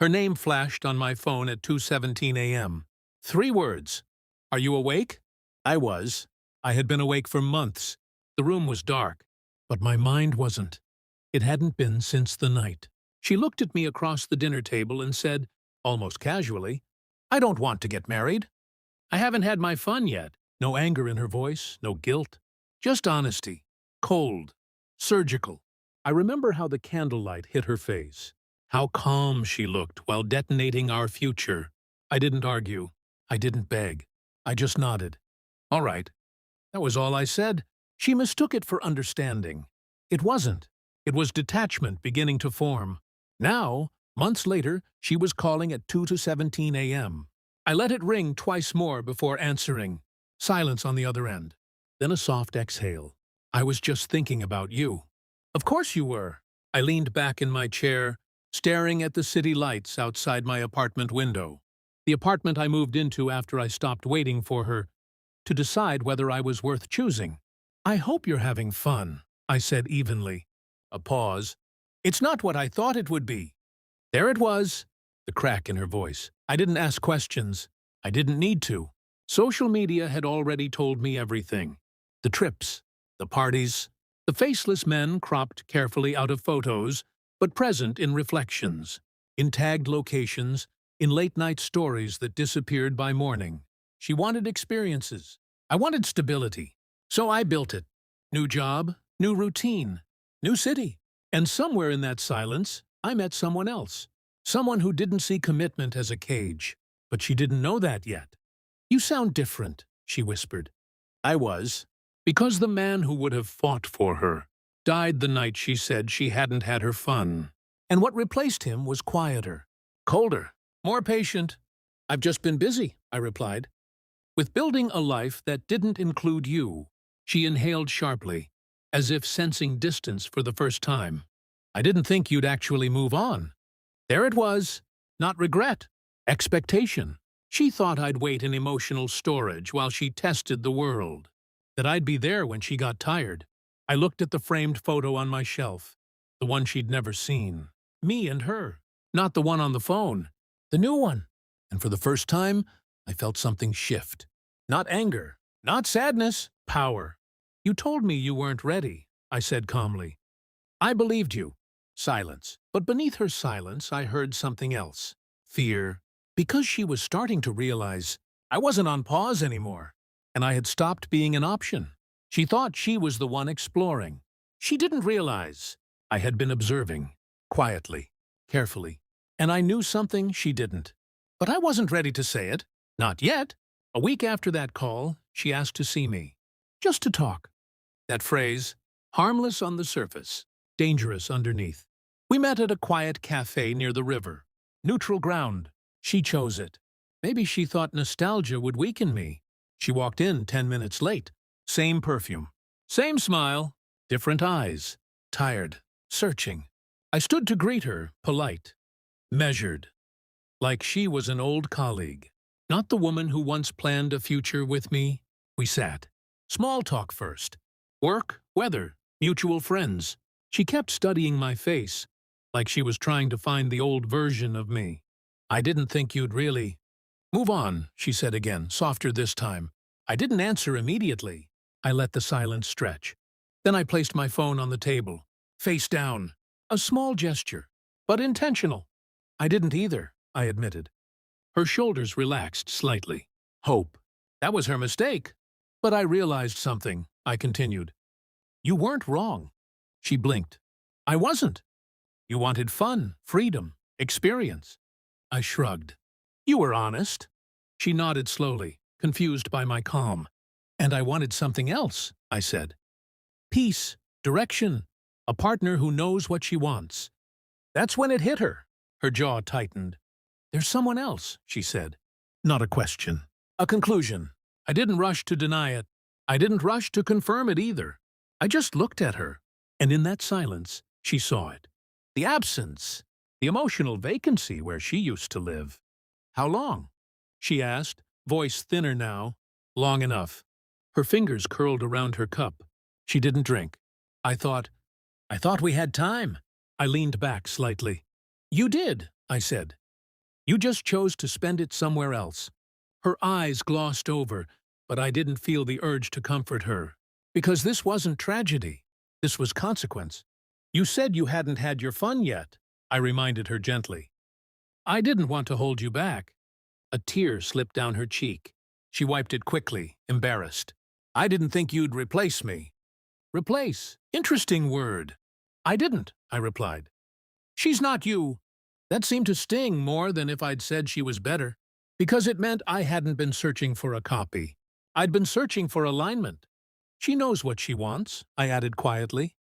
Her name flashed on my phone at 2:17 a.m. 3 words. Are you awake? I was. I had been awake for months. The room was dark, but my mind wasn't. It hadn't been since the night. She looked at me across the dinner table and said, almost casually, I don't want to get married. I haven't had my fun yet. No anger in her voice, no guilt. Just honesty. Cold. Surgical. I remember how the candlelight hit her face. How calm she looked while detonating our future. I didn't argue. I didn't beg. I just nodded. All right. That was all I said. She mistook it for understanding. It wasn't. It was detachment beginning to form. Now, months later, she was calling at 2:17 a.m. I let it ring twice more before answering. Silence on the other end. Then a soft exhale. I was just thinking about you. Of course you were. I leaned back in my chair, staring at the city lights outside my apartment window. The apartment I moved into after I stopped waiting for her to decide whether I was worth choosing. I hope you're having fun, I said evenly. A pause. It's not what I thought it would be. There it was, the crack in her voice. I didn't ask questions. I didn't need to. Social media had already told me everything. The trips, the parties, the faceless men cropped carefully out of photos, but present in reflections, in tagged locations, in late-night stories that disappeared by morning. She wanted experiences. I wanted stability. So I built it. New job, new routine, new city. And somewhere in that silence, I met someone else. Someone who didn't see commitment as a cage. But she didn't know that yet. You sound different, she whispered. I was. Because the man who would have fought for her died the night she said she hadn't had her fun. And what replaced him was quieter, colder, more patient. I've just been busy, I replied. With building a life that didn't include you. She inhaled sharply, as if sensing distance for the first time. I didn't think you'd actually move on. There it was. Not regret. Expectation. She thought I'd wait in emotional storage while she tested the world. That I'd be there when she got tired. I looked at the framed photo on my shelf. The one she'd never seen. Me and her. Not the one on the phone. The new one. And for the first time, I felt something shift. Not anger. Not sadness. Power. You told me you weren't ready, I said calmly. I believed you. Silence. But beneath her silence, I heard something else. Fear. Because she was starting to realize I wasn't on pause anymore, and I had stopped being an option. She thought she was the one exploring. She didn't realize I had been observing, quietly, carefully, and I knew something she didn't. But I wasn't ready to say it. Not yet. A week after that call, she asked to see me. Just to talk. That phrase, harmless on the surface, dangerous underneath. We met at a quiet cafe near the river. Neutral ground. She chose it. Maybe she thought nostalgia would weaken me. She walked in 10 minutes late. Same perfume. Same smile. Different eyes. Tired. Searching. I stood to greet her, polite. Measured. Like she was an old colleague. Not the woman who once planned a future with me. We sat. Small talk first. Work, weather, mutual friends. She kept studying my face, like she was trying to find the old version of me. I didn't think you'd really. Move on, she said again, softer this time. I didn't answer immediately. I let the silence stretch. Then I placed my phone on the table, face down. A small gesture, but intentional. I didn't either, I admitted. Her shoulders relaxed slightly. Hope. That was her mistake. But I realized something, I continued. You weren't wrong. She blinked. I wasn't. You wanted fun, freedom, experience. I shrugged. You were honest. She nodded slowly, confused by my calm. And I wanted something else, I said. Peace, direction, a partner who knows what she wants. That's when it hit her. Her jaw tightened. There's someone else, she said. Not a question. A conclusion. I didn't rush to deny it. I didn't rush to confirm it either. I just looked at her, and in that silence, she saw it. The absence, the emotional vacancy where she used to live. How long? She asked, voice thinner now. Long enough. Her fingers curled around her cup. She didn't drink. I thought we had time. I leaned back slightly. You did, I said. You just chose to spend it somewhere else. Her eyes glossed over, but I didn't feel the urge to comfort her. Because this wasn't tragedy. This was consequence. You said you hadn't had your fun yet, I reminded her gently. I didn't want to hold you back. A tear slipped down her cheek. She wiped it quickly, embarrassed. I didn't think you'd replace me. Replace? Interesting word. I didn't, I replied. She's not you. That seemed to sting more than if I'd said she was better, because it meant I hadn't been searching for a copy. I'd been searching for alignment. She knows what she wants, I added quietly.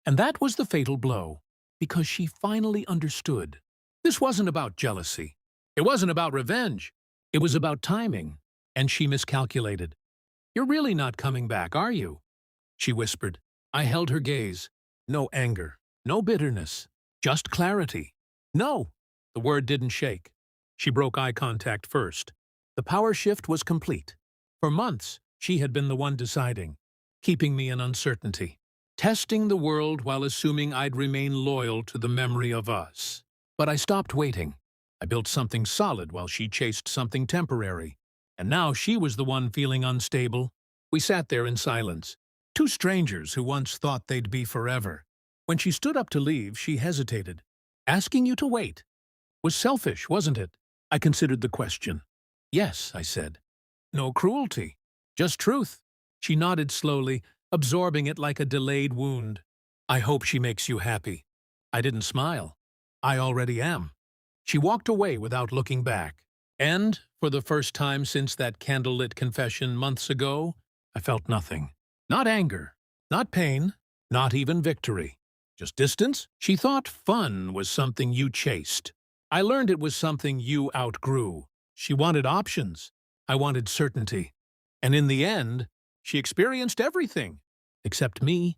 And that was the fatal blow, because she finally understood. This wasn't about jealousy. It wasn't about revenge. It was about timing, and she miscalculated. You're really not coming back, are you? She whispered. I held her gaze. No anger, no bitterness, just clarity. No, the word didn't shake. She broke eye contact first. The power shift was complete. For months, she had been the one deciding, keeping me in uncertainty, testing the world while assuming I'd remain loyal to the memory of us. But I stopped waiting. I built something solid while she chased something temporary. And now she was the one feeling unstable. We sat there in silence, two strangers who once thought they'd be forever. When she stood up to leave, she hesitated. Asking you to wait was selfish, wasn't it? I considered the question. Yes, I said. No cruelty, just truth. She nodded slowly, absorbing it like a delayed wound. I hope she makes you happy. I didn't smile. I already am. She walked away without looking back. And, for the first time since that candlelit confession months ago, I felt nothing. Not anger, not pain, not even victory. Just distance? She thought fun was something you chased. I learned it was something you outgrew. She wanted options. I wanted certainty. And in the end, she experienced everything. Except me.